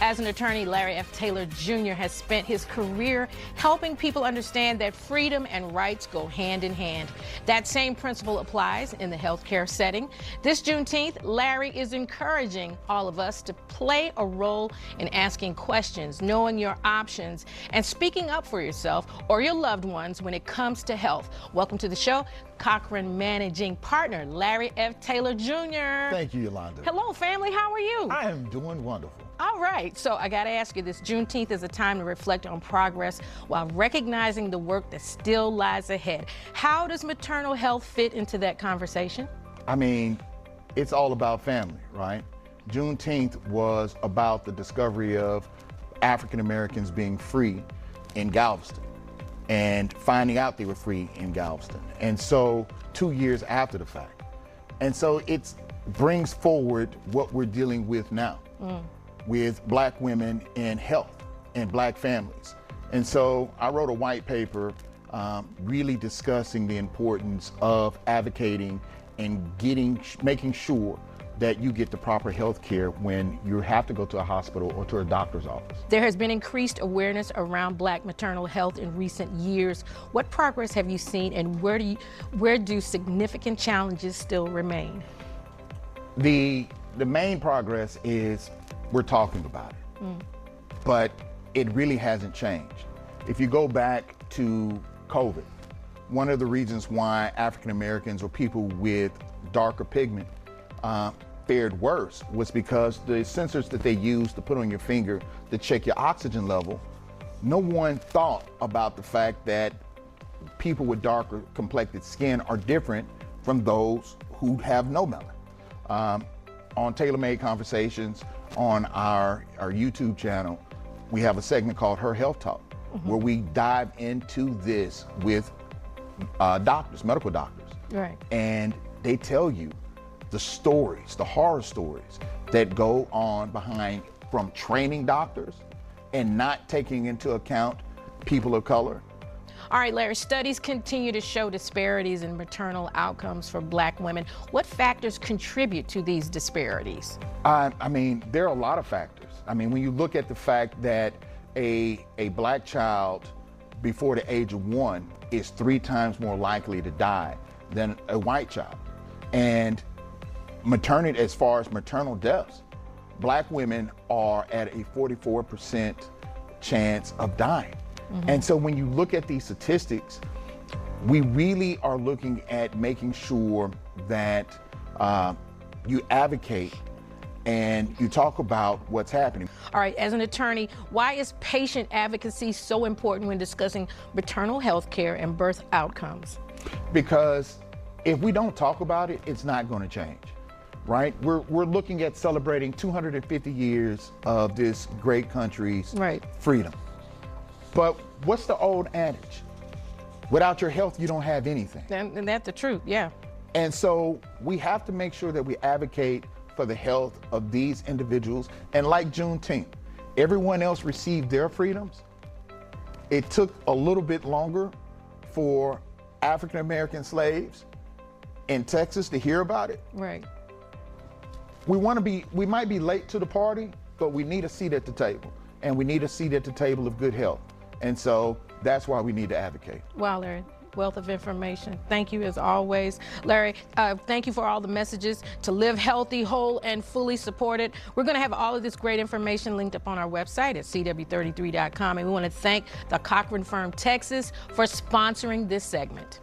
As an attorney, Larry F. Taylor Jr. has spent his career helping people understand that freedom and rights go hand in hand. That same principle applies in the healthcare setting. This Juneteenth, Larry is encouraging all of us to play a role in asking questions, knowing your options, and speaking up for yourself or your loved ones when it comes to health. Welcome to the show, Cochran Managing Partner, Larry F. Taylor Jr. Thank you, Yolanda. Hello, family. How are you? I am doing wonderful. All right, so I got to ask you, this Juneteenth is a time to reflect on progress while recognizing the work that still lies ahead. How does maternal health fit into that conversation? I mean, it's all about family, right? Juneteenth was about the discovery of African Americans being free in Galveston and finding out they were free in Galveston. And so 2 years after the fact. And so it brings forward what we're dealing with now. With Black women in health and Black families. And so I wrote a white paper really discussing the importance of advocating and making sure that you get the proper health care when you have to go to a hospital or to a doctor's office. There has been increased awareness around Black maternal health in recent years. What progress have you seen, and where do significant challenges still remain? The main progress is we're talking about it, but it really hasn't changed. If you go back to COVID, one of the reasons why African Americans or people with darker pigment fared worse was because the sensors that they used to put on your finger to check your oxygen level, no one thought about the fact that people with darker complected skin are different from those who have no melanin. On Tailor Made Conversations on our YouTube channel, we have a segment called Her Health Talk, where we dive into this with doctors, medical doctors. Right. And they tell you the stories, the horror stories that go on behind from training doctors and not taking into account people of color. All right, Larry, studies continue to show disparities in maternal outcomes for Black women. What factors contribute to these disparities? I mean, there are a lot of factors. I mean, when you look at the fact that a Black child before the age of 1 is 3 times more likely to die than a white child. And maternity, as far as maternal deaths, Black women are at a 44% chance of dying. And so when you look at these statistics, we really are looking at making sure that you advocate and you talk about what's happening. All right, as an attorney, why is patient advocacy so important when discussing maternal health care and birth outcomes? Because if we don't talk about it, it's not going to change, right? We're looking at celebrating 250 years of this great country's freedom. But what's the old adage? Without your health, you don't have anything. And that's the truth, yeah. And so we have to make sure that we advocate for the health of these individuals. And like Juneteenth, everyone else received their freedoms. It took a little bit longer for African American slaves in Texas to hear about it. Right. We might be late to the party, but we need a seat at the table. And we need a seat at the table of good health. And so that's why we need to advocate. Wow, Larry, wealth of information. Thank you as always. Larry, thank you for all the messages to live healthy, whole, and fully supported. We're going to have all of this great information linked up on our website at cw33.com. And we want to thank the Cochran Firm, Texas, for sponsoring this segment.